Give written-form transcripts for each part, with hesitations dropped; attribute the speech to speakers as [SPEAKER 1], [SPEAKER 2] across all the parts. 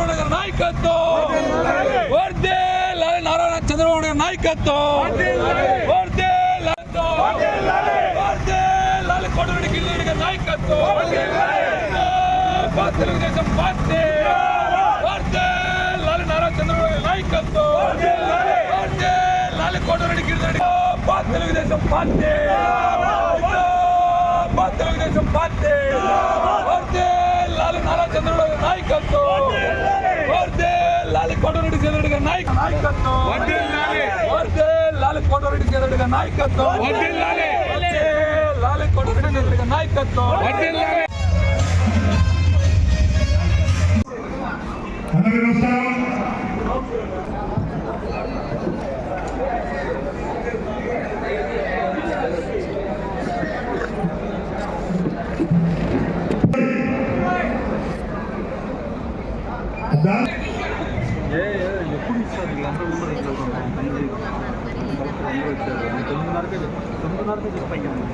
[SPEAKER 1] చంద్రబాబు గారి నాయకత్వం వర్ధిల్లాలి నారా చంద్రబాబు గారి నాయకత్వం వర్ధిల్లాలి కోటరెడ్డి గిరిజన గారి నాయకత్వం తెలుగుదేశం పార్టీ వర్ధిల్లాలి నారా చంద్రబాబు గారి నాయకత్వం వర్ధిల్లాలి కోటరెడ్డి గిరిజన తెలుగుదేశం పార్టీ తెలుగుదేశం పార్టీ వర్ధిల్లాలి నారా చంద్రబాబు గారి నాయకత్వం వర్ధిల్లాలి కోటరెడ్డి చంద్రరెడ్డి గారి నాయకత్వం వర్ధిల్లాలి కోటరెడ్డి చంద్రరెడ్డి గారి నాయకత్వం వర్ధిల్లాలి కోటరెడ్డి చంద్రరెడ్డి గారి నాయకత్వం వర్ధిల్లాలి.
[SPEAKER 2] అందరికీ నమస్కారం.
[SPEAKER 3] ఎప్పుడు ఇస్తారు తొమ్మిదిన్నరకే చెప్పాను.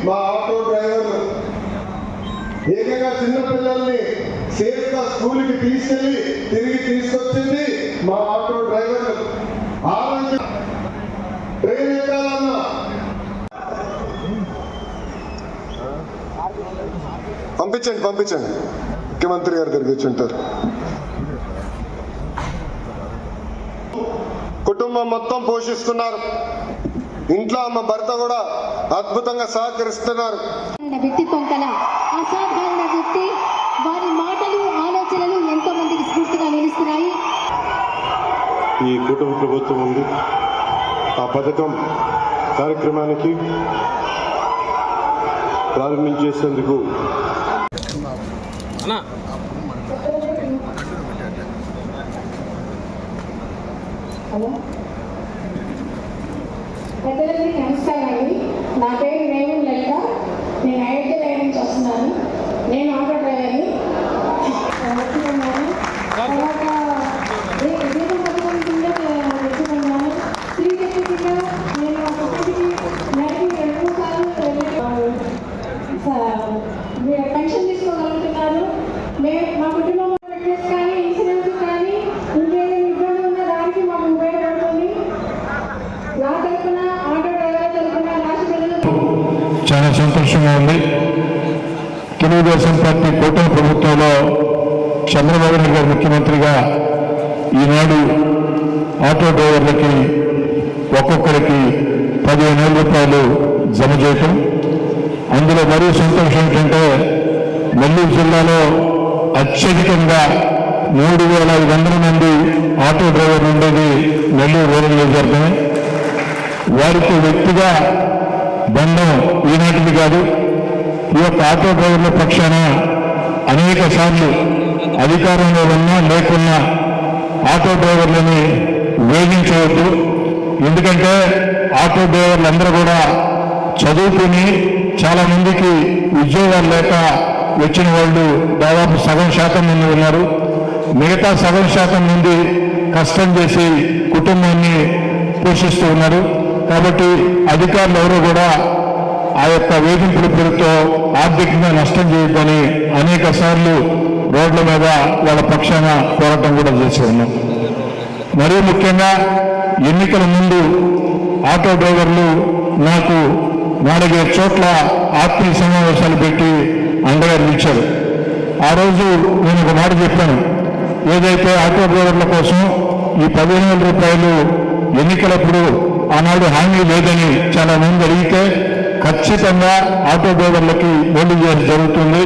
[SPEAKER 4] మా ఆటో డ్రైవర్లు ఏకంగా చిన్నపిల్లల్ని సేఫ్ గా స్కూల్కి తీసుకెళ్లి తిరిగి తీసుకొచ్చింది మా ఆటో డ్రైవర్లు. ట్రైన్ ఎక్కాలన్నా పంపించండి ముఖ్యమంత్రి గారి దగ్గరికి వచ్చి ఉంటారు. కుటుంబం మొత్తం పోషిస్తున్నారు. ఇంట్లో మా భర్త కూడా అద్భుతంగా సహకరిస్తున్నారు.
[SPEAKER 5] వ్యక్తిత్వం కల అసాధారణ వ్యక్తి. వారి మాటలు ఆలోచనలు ఎంతో మందికి స్ఫూర్తిగా నిలుస్తున్నాయి.
[SPEAKER 6] ఈ కుటుంబ ప్రభుత్వం ఉంది. ఆ పథకం కార్యక్రమానికి ప్రారంభించేందుకు
[SPEAKER 7] పెద్దలకి నమస్కారం అండి. నా పేరు నేను లలిత. నేను అయోధ్య నుంచి వస్తున్నాను. నేను ఆటో డ్రైవర్ని వచ్చుకున్నాను. తర్వాత దీపం పథకం కింద వచ్చుకున్నాను. స్త్రీ శక్తి కింద నేను ఒకటికి నెలకి 2-3 సార్లు పెన్షన్ తీసుకోగలుగుతున్నాను. మా కుటుంబం ఫిట్నెస్ కానీ ఇన్సూరెన్స్ కానీ ఇంకేదైనా ఇబ్బంది ఉన్న దానికి మాకు ఉపయోగపడుతుంది. నా తరఫున ఆటో డ్రైవర్ తరఫున రాష్ట్ర
[SPEAKER 2] చాలా సంతోషంగా ఉంది. తెలుగుదేశం పార్టీ కూటమి ప్రభుత్వంలో చంద్రబాబు నాయుడు గారు ముఖ్యమంత్రిగా ఈనాడు ఆటో డ్రైవర్లకి ఒక్కొక్కరికి 15,000 రూపాయలు జమ చేయటం. అందులో మరీ సంతోషం ఏంటంటే నెల్లూరు జిల్లాలో అత్యధికంగా 3,500 మంది ఆటో డ్రైవర్లు ఉండేది నెల్లూరు రూరల్ నియోజకవర్గమే. వారికి వ్యక్తిగా బంధం ఈనాటిది కాదు. ఈ యొక్క ఆటో డ్రైవర్ల పక్షాన అనేక సార్లు అధికారంలో ఉన్నా లేకున్నా ఆటో డ్రైవర్లని వేధించవద్దు. ఎందుకంటే ఆటో డ్రైవర్లందరూ కూడా చదువుకుని చాలా మందికి ఉద్యోగాలు లేక వచ్చిన వాళ్ళు దాదాపు 1% మంది ఉన్నారు. మిగతా 1% మంది కష్టం చేసి కుటుంబాన్ని పోషిస్తూ ఉన్నారు. కాబట్టి అధికారులు ఎవరూ కూడా ఆ యొక్క వేధింపుల పేరుతో ఆర్థికంగా నష్టం చేయొద్దని అనేక సార్లు రోడ్ల మీద వాళ్ళ పక్షాన పోరాటం కూడా చేసి ఉన్నాం. మరీ ముఖ్యంగా ఎన్నికల ముందు ఆటో డ్రైవర్లు నాకు 4-5 చోట్ల ఆత్మీయ సమావేశాలు పెట్టి అండగా నిలిచారు. ఆ రోజు నేను ఒక మాట చెప్పాను. ఏదైతే ఆటో డ్రైవర్ల కోసం ఈ 15,000 రూపాయలు ఎన్నికలప్పుడు ఆనాడు హామీ లేదని చాలా మంది అడిగితే ఖచ్చితంగా ఆటో డ్రైవర్లకి మేలు చేయడం జరుగుతుంది.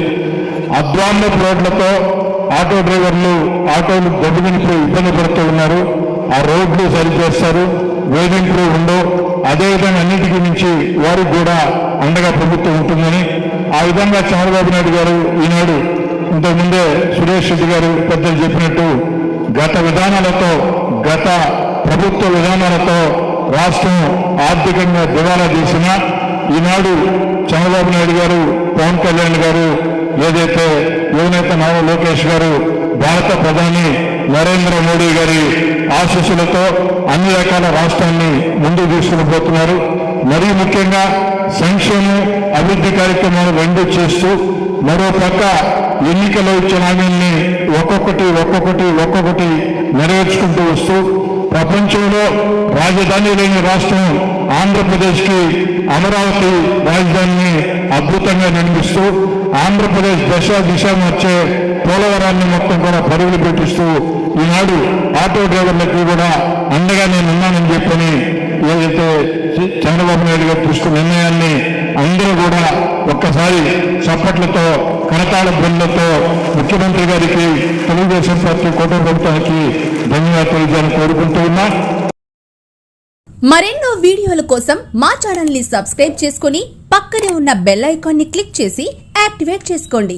[SPEAKER 2] అధ్వాన్నపు రోడ్లతో ఆటో డ్రైవర్లు ఆటోలు దెబ్బతినిపోయి ఇబ్బంది పడుతూ ఉన్నారు. ఆ రోడ్లు సరిచేస్తారు, వేధింపులు ఉండవు, అదేవిధంగా అన్నిటికీ మించి వారికి కూడా అండగా ప్రభుత్వం ఉంటుందని ఆ విధంగా చంద్రబాబు నాయుడు గారు ఈనాడు ఇంతకుముందే సురేష్ రెడ్డి గారు పెద్దలు చెప్పినట్టు గత ప్రభుత్వ విధానాలతో రాష్ట్రం ఆర్థికంగా దివాలా చేసినా ఈనాడు చంద్రబాబు నాయుడు గారు, పవన్ కళ్యాణ్ గారు, ఏదైతే యువనేత నారా లోకేష్ గారు, భారత ప్రధాని నరేంద్ర మోడీ గారి ఆశీస్సులతో అన్ని రకాల రాష్ట్రాన్ని ముందుకు తీసుకుని పోతున్నారు. మరీ ముఖ్యంగా సంక్షేమం, అభివృద్ధి కార్యక్రమాలు రెండు చేస్తూ మరో పక్క ఎన్నికల్లో ఇచ్చిన హామీల్ని ఒక్కొక్కటి నెరవేర్చుకుంటూ వస్తూ ప్రపంచంలో రాజధాని లేని రాష్ట్రం ఆంధ్రప్రదేశ్కి అమరావతి రాజధానిని అద్భుతంగా నిర్మిస్తూ ఆంధ్రప్రదేశ్ దిశ మార్చే పోలవరాన్ని మొత్తం కూడా పరుగులు పెట్టిస్తూ ఈనాడు ఆటో డ్రైవర్లకి కూడా అండగా నేను ఉన్నానని చెప్పని ఏదైతే చంద్రబాబు నాయుడు గారు తీసుకున్న నిర్ణయాన్ని అందరూ కూడా ఒక్కసారి చప్పట్లతో కరతాళ ధ్వనులతో ముఖ్యమంత్రి గారికి, తెలుగుదేశం పార్టీ కూటమి ప్రభుత్వానికి ధన్యవాదాలు తెలియజేయాలని కోరుకుంటూ ఉన్నా.
[SPEAKER 3] మరెన్నో వీడియోల కోసం మా ఛానల్ ని సబ్స్క్రైబ్ చేసుకుని పక్కనే ఉన్న బెల్ ఐకాన్ ని క్లిక్ చేసి యాక్టివేట్ చేసుకోండి.